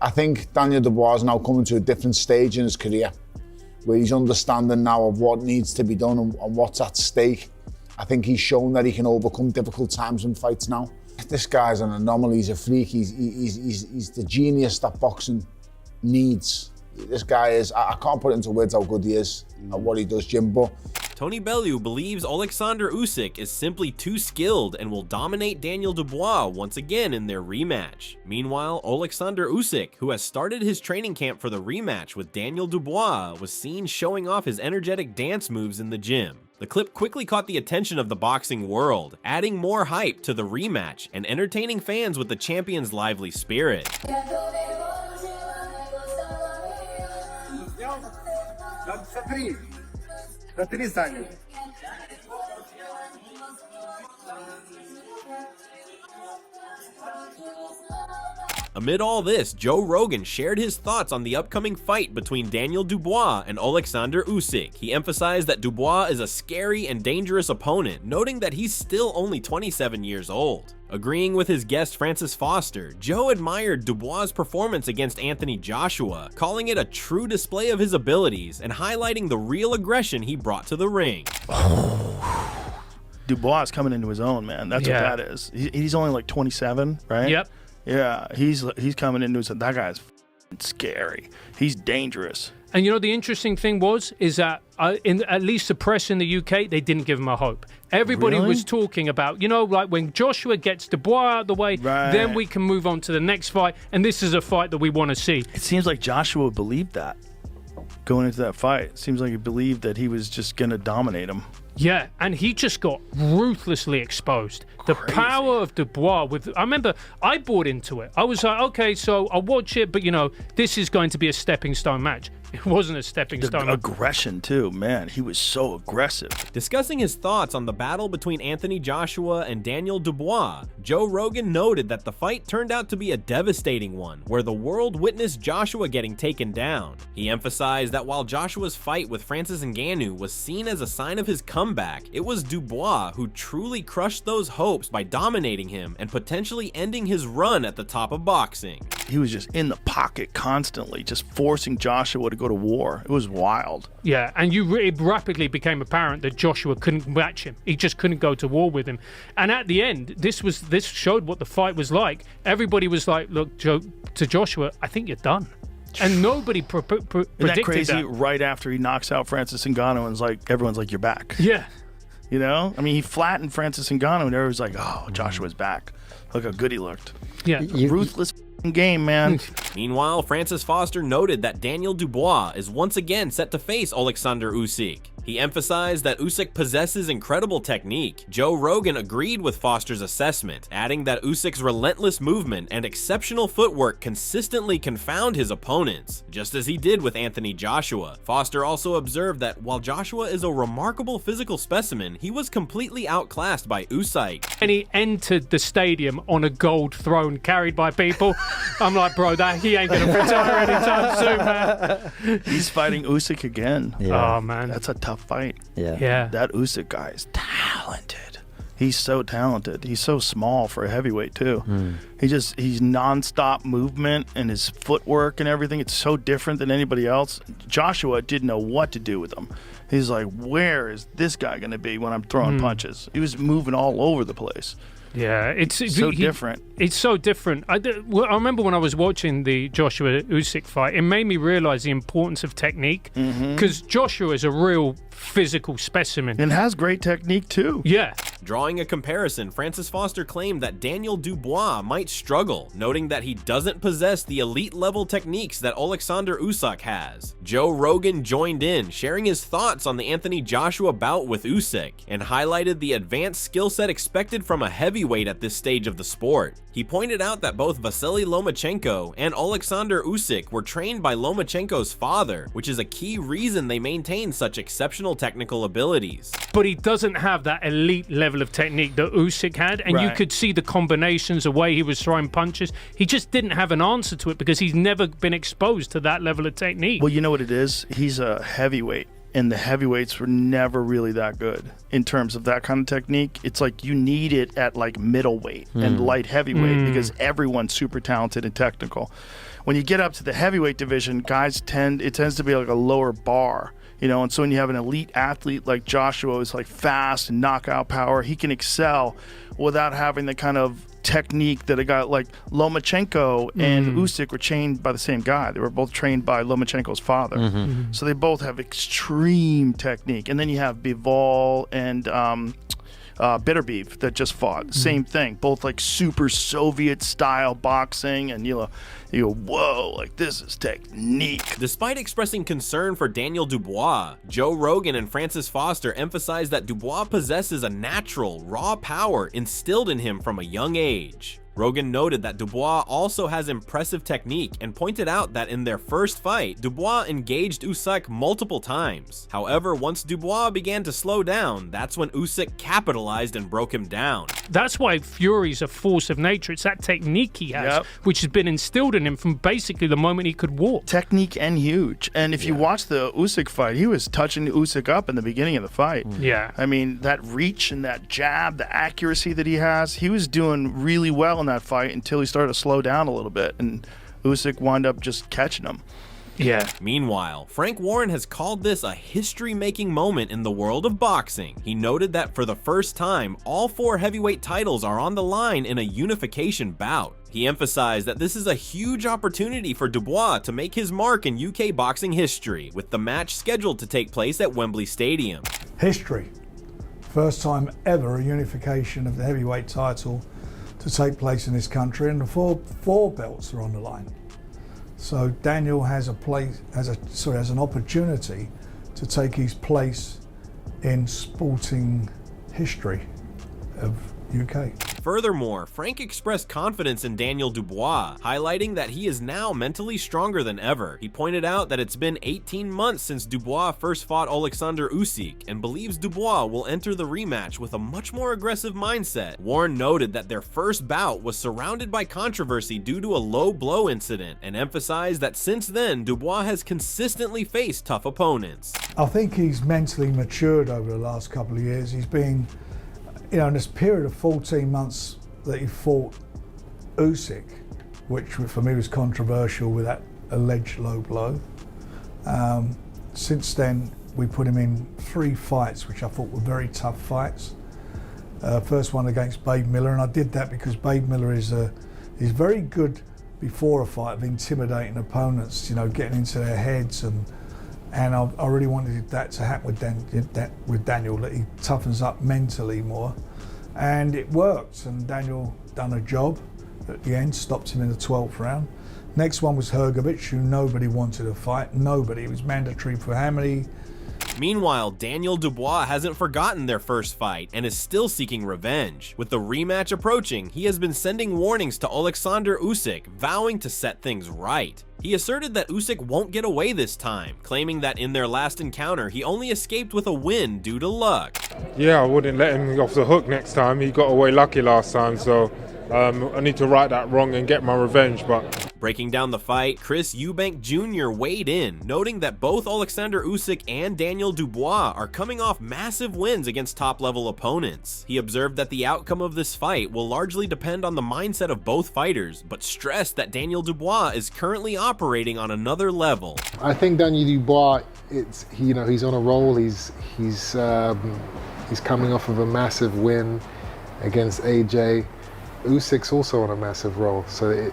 I think Daniel Dubois is now coming to a different stage in his career where he's understanding now of what needs to be done and what's at stake. I think he's shown that he can overcome difficult times in fights now. This guy's an anomaly, he's a freak, he's the genius that boxing needs. This guy is, I can't put it into words how good he is at what he does, Jim, but Tony Bellew believes Oleksandr Usyk is simply too skilled and will dominate Daniel Dubois once again in their rematch. Meanwhile, Oleksandr Usyk, who has started his training camp for the rematch with Daniel Dubois, was seen showing off his energetic dance moves in the gym. The clip quickly caught the attention of the boxing world, adding more hype to the rematch and entertaining fans with the champion's lively spirit. Amid all this, Joe Rogan shared his thoughts on the upcoming fight between Daniel Dubois and Oleksandr Usyk. He emphasized that Dubois is a scary and dangerous opponent, noting that he's still only 27 years old. Agreeing with his guest Francis Foster, Joe admired Dubois' performance against Anthony Joshua, calling it a true display of his abilities and highlighting the real aggression he brought to the ring. Dubois is coming into his own, man. That's what that is. He's only like 27, right? Yep. Yeah, he's coming into his own. That guy's scary. He's dangerous. And you know, the interesting thing is that at least the press in the UK, they didn't give him a hope. Everybody was talking about, you know, like when Joshua gets Dubois out of the way, then we can move on to the next fight. And this is a fight that we want to see. It seems like Joshua believed that going into that fight. It seems like he believed that he was just going to dominate him. Yeah, and he just got ruthlessly exposed. The power of Dubois. I remember I bought into it. I was like, okay, so I'll watch it, but you know, this is going to be a stepping stone match. It wasn't a stepping stone. Aggression too, man. He was so aggressive. Discussing his thoughts on the battle between Anthony Joshua and Daniel Dubois, Joe Rogan noted that the fight turned out to be a devastating one, where the world witnessed Joshua getting taken down. He emphasized that while Joshua's fight with Francis Ngannou was seen as a sign of his comeback, it was Dubois who truly crushed those hopes by dominating him and potentially ending his run at the top of boxing. He was just in the pocket constantly, just forcing Joshua to go to war. It was wild. Yeah, and it rapidly became apparent that Joshua couldn't match him. He just couldn't go to war with him. And at the end, this showed what the fight was like. Everybody was like, look, to Joshua, I think you're done. And nobody predicted that. Isn't that crazy? Right after he knocks out Francis Ngannou, and everyone's like, you're back. Yeah. You know? I mean, he flattened Francis Ngannou, and everyone's like, oh, Joshua's back. Look how good he looked. Yeah. Ruthless game, man. Meanwhile, Francis Foster noted that Daniel Dubois is once again set to face Oleksandr Usyk. He emphasized that Usyk possesses incredible technique. Joe Rogan agreed with Foster's assessment, adding that Usyk's relentless movement and exceptional footwork consistently confound his opponents, just as he did with Anthony Joshua. Foster also observed that while Joshua is a remarkable physical specimen, he was completely outclassed by Usyk. And he entered the stadium on a gold throne carried by people. I'm like, bro, he ain't gonna retire anytime soon, man. He's fighting Usyk again. Yeah. Oh, man. That's a tough fight. Yeah. That Usyk guy is talented. He's so talented. He's so small for a heavyweight too. He's nonstop movement and his footwork and everything. It's so different than anybody else. Joshua didn't know what to do with him. He's like, where is this guy going to be when I'm throwing punches? He was moving all over the place. Yeah, it's so different. It's so different. I remember when I was watching the Joshua Usyk fight, it made me realize the importance of technique, because Joshua is a real physical specimen. And has great technique too. Yeah. Drawing a comparison, Francis Foster claimed that Daniel Dubois might struggle, noting that he doesn't possess the elite-level techniques that Oleksandr Usyk has. Joe Rogan joined in, sharing his thoughts on the Anthony Joshua bout with Usyk, and highlighted the advanced skill set expected from a heavyweight at this stage of the sport. He pointed out that both Vasily Lomachenko and Oleksandr Usyk were trained by Lomachenko's father, which is a key reason they maintain such exceptional technical abilities. But he doesn't have that elite level of technique that Usyk had, and you could see the combinations, the way he was throwing punches. He just didn't have an answer to it because he's never been exposed to that level of technique. Well, you know what it is? He's a heavyweight. And the heavyweights were never really that good in terms of that kind of technique. It's like you need it at like middleweight and light heavyweight because everyone's super talented and technical. when you get up to the heavyweight division, it tends to be like a lower bar. And so when you have an elite athlete like Joshua who's like fast and knockout power, he can excel without having the kind of technique that a guy like Lomachenko and Usyk were trained by the same guy. They were both trained by Lomachenko's father. So they both have extreme technique. And then you have Bivol and Bitterbeef that just fought. Same thing. Both like super Soviet style boxing, and you go, whoa, like this is technique. Despite expressing concern for Daniel Dubois, Joe Rogan and Francis Foster emphasized that Dubois possesses a natural, raw power instilled in him from a young age. Rogan noted that Dubois also has impressive technique and pointed out that in their first fight, Dubois engaged Usyk multiple times. However, once Dubois began to slow down, that's when Usyk capitalized and broke him down. That's why Fury's a force of nature. It's that technique he has, which has been instilled in him from basically the moment he could walk. Technique and huge. And if you watch the Usyk fight, he was touching Usyk up in the beginning of the fight. Yeah. I mean, that reach and that jab, the accuracy that he has, he was doing really well in that fight until he started to slow down a little bit, and Usyk wound up just catching him. Yeah. Meanwhile, Frank Warren has called this a history-making moment in the world of boxing. He noted that for the first time, all 4 heavyweight titles are on the line in a unification bout. He emphasized that this is a huge opportunity for Dubois to make his mark in UK boxing history, with the match scheduled to take place at Wembley Stadium. History. First time ever a unification of the heavyweight title to take place in this country, and the four belts are on the line. So Daniel has an opportunity to take his place in sporting history of UK. Furthermore, Frank expressed confidence in Daniel Dubois, highlighting that he is now mentally stronger than ever. He pointed out that it's been 18 months since Dubois first fought Oleksandr Usyk, and believes Dubois will enter the rematch with a much more aggressive mindset. Warren noted that their first bout was surrounded by controversy due to a low blow incident, and emphasized that since then, Dubois has consistently faced tough opponents. I think he's mentally matured over the last couple of years. He's been, in this period of 14 months that he fought Usyk, which for me was controversial with that alleged low blow. Since then, we put him in 3 fights, which I thought were very tough fights. First one against Babe Miller, and I did that because Babe Miller is very good before a fight of intimidating opponents, getting into their heads, and I really wanted that to happen with Daniel, that he toughens up mentally more. And it worked, and Daniel done a job at the end, stopped him in the 12th round. Next one was Hrgovic, who nobody wanted to fight, nobody. It was mandatory for how many? Meanwhile, Daniel Dubois hasn't forgotten their first fight and is still seeking revenge. With the rematch approaching, he has been sending warnings to Oleksandr Usyk, vowing to set things right. He asserted that Usyk won't get away this time, claiming that in their last encounter, he only escaped with a win due to luck. Yeah, I wouldn't let him off the hook next time. He got away lucky last time, so I need to right that wrong and get my revenge. But breaking down the fight, Chris Eubank Jr. weighed in, noting that both Oleksandr Usyk and Daniel Dubois are coming off massive wins against top-level opponents. He observed that the outcome of this fight will largely depend on the mindset of both fighters, but stressed that Daniel Dubois is currently operating on another level. I think Daniel Dubois, he's on a roll. He's coming off of a massive win against AJ. Usyk's also on a massive roll, so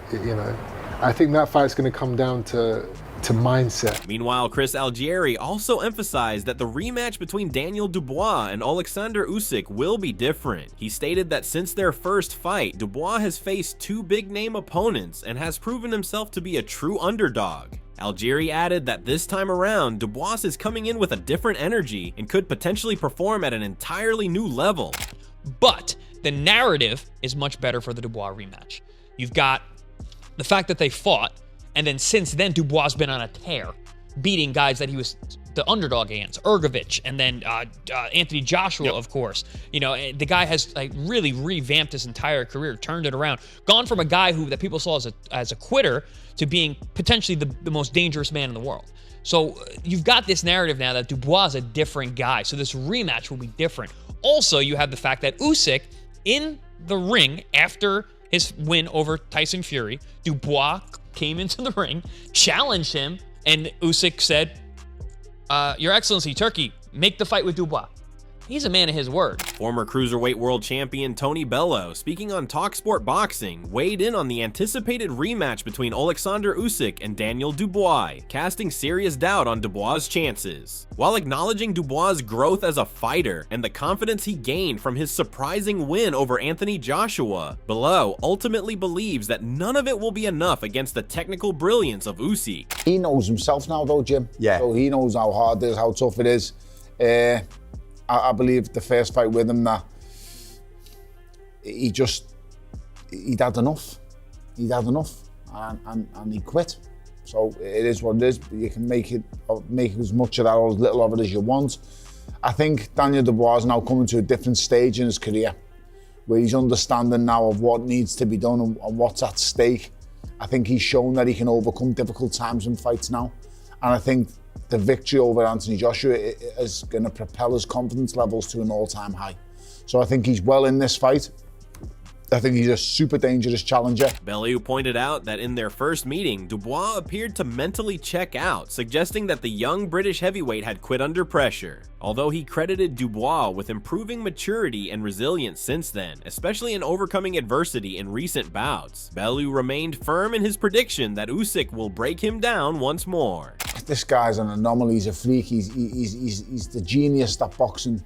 I think that fight's going to come down to mindset. Meanwhile, Chris Algieri also emphasized that the rematch between Daniel Dubois and Oleksandr Usyk will be different. He stated that since their first fight, Dubois has faced 2 big-name opponents and has proven himself to be a true underdog. Algieri added that this time around, Dubois is coming in with a different energy and could potentially perform at an entirely new level. But the narrative is much better for the Dubois rematch. You've got the fact that they fought, and then since then, Dubois has been on a tear, beating guys that he was the underdog against, Hrgovic, and then Anthony Joshua, of course. The guy has really revamped his entire career, turned it around, gone from a guy that people saw as a quitter to being potentially the most dangerous man in the world. So you've got this narrative now that Dubois is a different guy, so this rematch will be different. Also, you have the fact that Usyk, in the ring after his win over Tyson Fury, Dubois came into the ring, challenged him, and Usyk said, Your Excellency, Turkey, make the fight with Dubois. He's a man of his word. Former Cruiserweight World Champion Tony Bellew, speaking on TalkSport Boxing, weighed in on the anticipated rematch between Oleksandr Usyk and Daniel Dubois, casting serious doubt on Dubois' chances. While acknowledging Dubois' growth as a fighter and the confidence he gained from his surprising win over Anthony Joshua, Bellew ultimately believes that none of it will be enough against the technical brilliance of Usyk. He knows himself now though, Jim. Yeah. So he knows how hard it is, how tough it is. I believe the first fight with him that he'd had enough. He'd had enough and he quit. So it is what it is. You can make as much of that or as little of it as you want. I think Daniel Dubois is now coming to a different stage in his career where he's understanding now of what needs to be done and what's at stake. I think he's shown that he can overcome difficult times in fights now. And I think the victory over Anthony Joshua is going to propel his confidence levels to an all-time high. So I think he's well in this fight. I think he's a super dangerous challenger. Bellew pointed out that in their first meeting, Dubois appeared to mentally check out, suggesting that the young British heavyweight had quit under pressure. Although he credited Dubois with improving maturity and resilience since then, especially in overcoming adversity in recent bouts, Bellew remained firm in his prediction that Usyk will break him down once more. This guy's an anomaly, he's a freak, he's the genius that boxing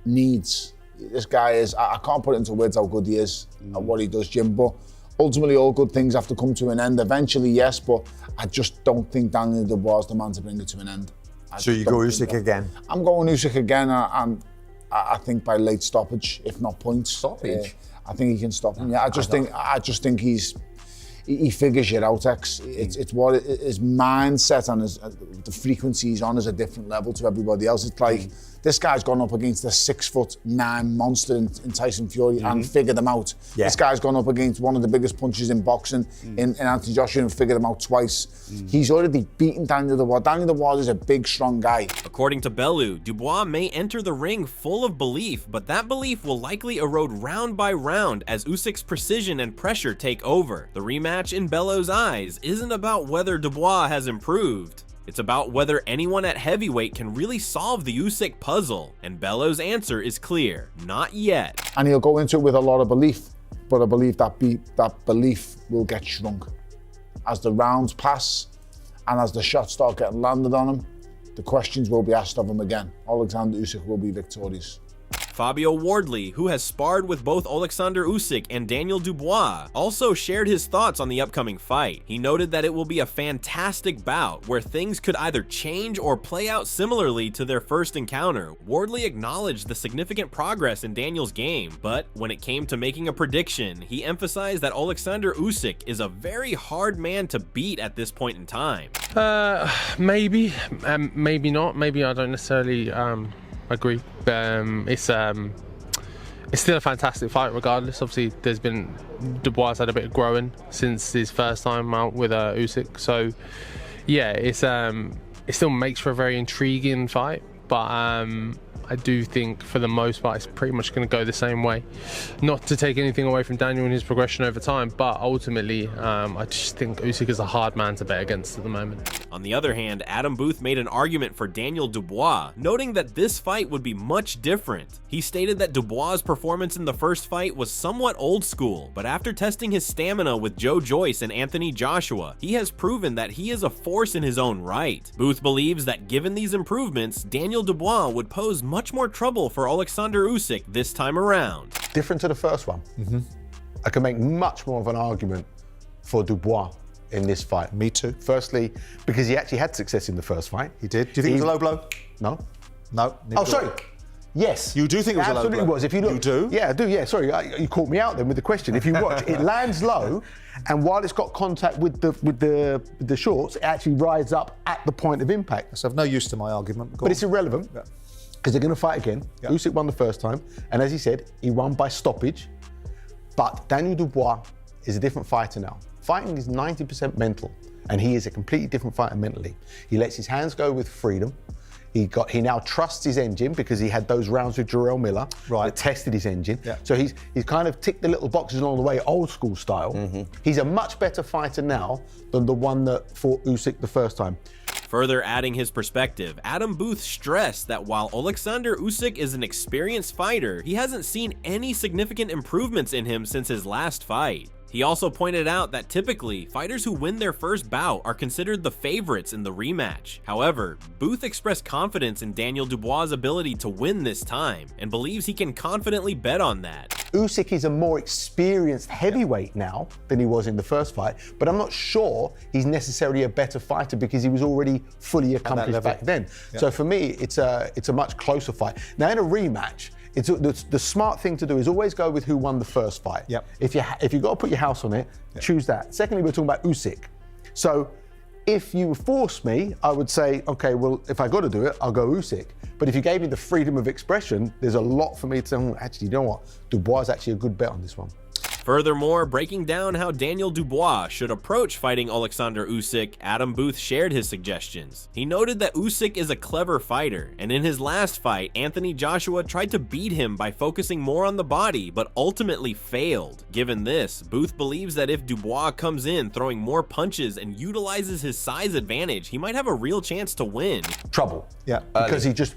needs. This guy is, I can't put it into words how good he is at what he does, Jim, but ultimately all good things have to come to an end. Eventually, yes, but I just don't think Daniel Dubois is the man to bring it to an end. So you go Usyk again? I'm going Usyk again, and I think by late stoppage, if not points. Stoppage? I think he can stop him, yeah. I just think he figures it out, X. It's what his mindset and the frequency he's on is a different level to everybody else. It's like this guy's gone up against a 6'9" monster in Tyson Fury and figured them out. Yeah. This guy's gone up against one of the biggest punchers in boxing in Anthony Joshua and figured them out twice. He's already beaten Daniel Dubois. Daniel Dubois is a big, strong guy. According to Bellew, Dubois may enter the ring full of belief, but that belief will likely erode round by round as Usyk's precision and pressure take over. The rematch in Bellew's eyes isn't about whether Dubois has improved. It's about whether anyone at heavyweight can really solve the Usyk puzzle, and Bellew's answer is clear: not yet. And he'll go into it with a lot of belief, but I believe that belief will get shrunk. As the rounds pass and as the shots start getting landed on him, the questions will be asked of him again. Oleksandr Usyk will be victorious. Fabio Wardley, who has sparred with both Oleksandr Usyk and Daniel Dubois, also shared his thoughts on the upcoming fight. He noted that it will be a fantastic bout where things could either change or play out similarly to their first encounter. Wardley acknowledged the significant progress in Daniel's game, but when it came to making a prediction, he emphasized that Oleksandr Usyk is a very hard man to beat at this point in time. Maybe, maybe not. Maybe I don't necessarily agree. It's still a fantastic fight regardless. Obviously, Dubois had a bit of growing since his first time out with Usyk. So yeah, it still makes for a very intriguing fight, but I do think for the most part it's pretty much going to go the same way. Not to take anything away from Daniel and his progression over time, but ultimately I just think Usyk is a hard man to bet against at the moment. On the other hand, Adam Booth made an argument for Daniel Dubois, noting that this fight would be much different. He stated that Dubois' performance in the first fight was somewhat old school, but after testing his stamina with Joe Joyce and Anthony Joshua, he has proven that he is a force in his own right. Booth believes that given these improvements, Daniel Dubois would pose much more trouble for Oleksandr Usyk this time around. Different to the first one. I can make much more of an argument for Dubois in this fight. Me too. Firstly, because he actually had success in the first fight. He did. Do you think it was a low blow? No. No. Oh, sorry. Yes. You do think it was a low blow? Absolutely was. If you look, you do? Yeah, I do. Yeah. Sorry, you caught me out then with the question. If you watch, it lands low, and while it's got contact with the shorts, it actually rides up at the point of impact. So I've no use to my argument. But it's irrelevant because they're going to fight again. Yeah. Usyk won the first time, and as he said, he won by stoppage. But Daniel Dubois is a different fighter now. Fighting is 90% mental, and he is a completely different fighter mentally. He lets his hands go with freedom. He now trusts his engine because he had those rounds with Jarrell Miller that tested his engine. Yeah. So he's kind of ticked the little boxes along the way, old school style. He's a much better fighter now than the one that fought Usyk the first time. Further adding his perspective, Adam Booth stressed that while Oleksandr Usyk is an experienced fighter, he hasn't seen any significant improvements in him since his last fight. He also pointed out that typically, fighters who win their first bout are considered the favorites in the rematch. However, Booth expressed confidence in Daniel Dubois' ability to win this time, and believes he can confidently bet on that. Usyk is a more experienced heavyweight now than he was in the first fight, but I'm not sure he's necessarily a better fighter because he was already fully accomplished back then. Yeah. So for me, it's a much closer fight. Now in a rematch, the smart thing to do is always go with who won the first fight. Yep. If you got to put your house on it, choose that. Secondly, we're talking about Usyk. So if you force me, I would say, okay, well, if I got to do it, I'll go Usyk. But if you gave me the freedom of expression, there's a lot for me to say, actually, you know what? Dubois is actually a good bet on this one. Furthermore, breaking down how Daniel Dubois should approach fighting Oleksandr Usyk, Adam Booth shared his suggestions. He noted that Usyk is a clever fighter, and in his last fight, Anthony Joshua tried to beat him by focusing more on the body, but ultimately failed. Given this, Booth believes that if Dubois comes in throwing more punches and utilizes his size advantage, he might have a real chance to win. Trouble. Yeah. Because he just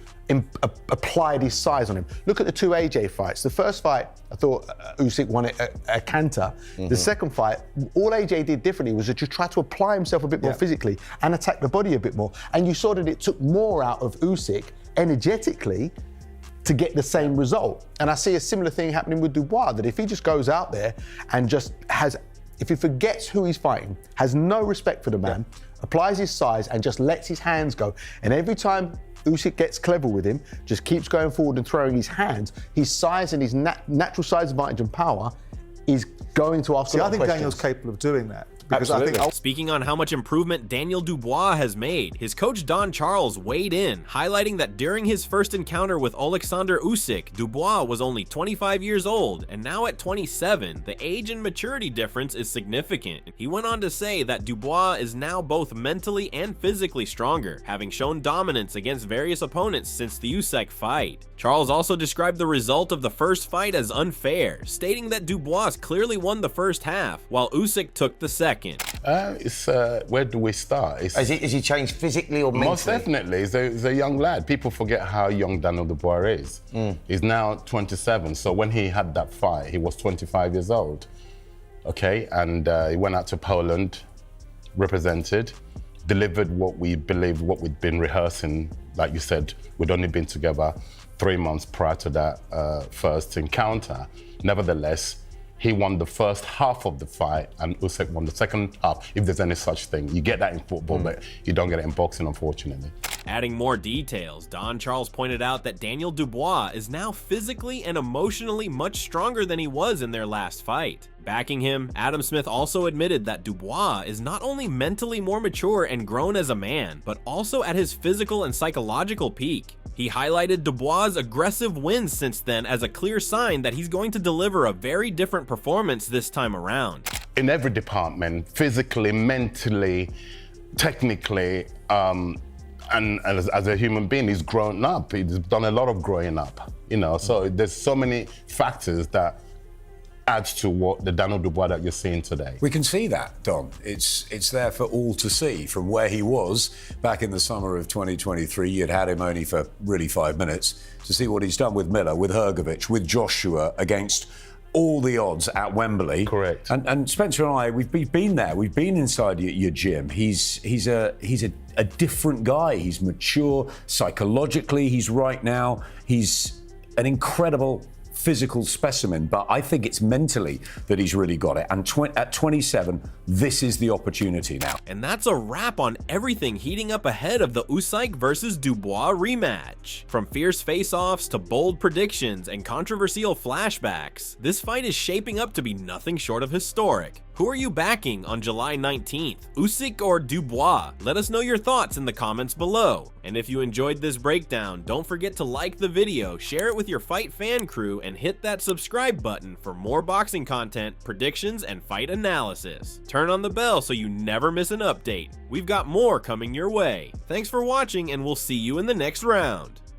applied his size on him. Look at the two AJ fights. The first fight, I thought Usyk won it a canter. The second fight, all AJ did differently was to just try to apply himself a bit more physically and attack the body a bit more. And you saw that it took more out of Usyk energetically to get the same result. And I see a similar thing happening with Dubois, that if he just goes out there and just if he forgets who he's fighting, has no respect for the man, applies his size and just lets his hands go, and every time Usyk gets clever with him, just keeps going forward and throwing his hands, his size and his natural size advantage and power is going to ask a lot of I think questions. Daniel's capable of doing that. Because Absolutely. I think Speaking on how much improvement Daniel Dubois has made, his coach Don Charles weighed in, highlighting that during his first encounter with Oleksandr Usyk, Dubois was only 25 years old, and now at 27, the age and maturity difference is significant. He went on to say that Dubois is now both mentally and physically stronger, having shown dominance against various opponents since the Usyk fight. Charles also described the result of the first fight as unfair, stating that Dubois clearly won the first half, while Usyk took the second. Where do we start? Has he changed physically or mentally? Most definitely. He's a young lad. People forget how young Daniel Dubois is. He's now 27, so when he had that fight, he was 25 years old. Okay, and he went out to Poland, represented, delivered what we believed, what we'd been rehearsing. Like you said, we'd only been together 3 months prior to that first encounter. Nevertheless, he won the first half of the fight and Usyk won the second half, if there's any such thing. You get that in football, but you don't get it in boxing, unfortunately. Adding more details, Don Charles pointed out that Daniel Dubois is now physically and emotionally much stronger than he was in their last fight. Backing him, Adam Smith also admitted that Dubois is not only mentally more mature and grown as a man, but also at his physical and psychological peak. He highlighted Dubois' aggressive wins since then as a clear sign that he's going to deliver a very different performance this time around. In every department, physically, mentally, technically, and as a human being, he's grown up. He's done a lot of growing up, so there's so many factors that adds to what the Daniel Dubois that you're seeing today. We can see that, Don. It's there for all to see. From where he was back in the summer of 2023, you'd had him only for really 5 minutes, to see what he's done with Miller, with Hrgovic, with Joshua, against all the odds at Wembley. Correct. And Spencer and I, we've been there. We've been inside your gym. He's a different guy. He's mature psychologically. He's right now. He's an incredible physical specimen, but I think it's mentally that he's really got it. And at 27, this is the opportunity now. And that's a wrap on everything heating up ahead of the Usyk versus Dubois rematch. From fierce face-offs to bold predictions and controversial flashbacks, this fight is shaping up to be nothing short of historic. Who are you backing on July 19th? Usyk or Dubois? Let us know your thoughts in the comments below. And if you enjoyed this breakdown, don't forget to like the video, share it with your fight fan crew, and hit that subscribe button for more boxing content, predictions, and fight analysis. Turn turn on the bell so you never miss an update. We've got more coming your way. Thanks for watching, and we'll see you in the next round.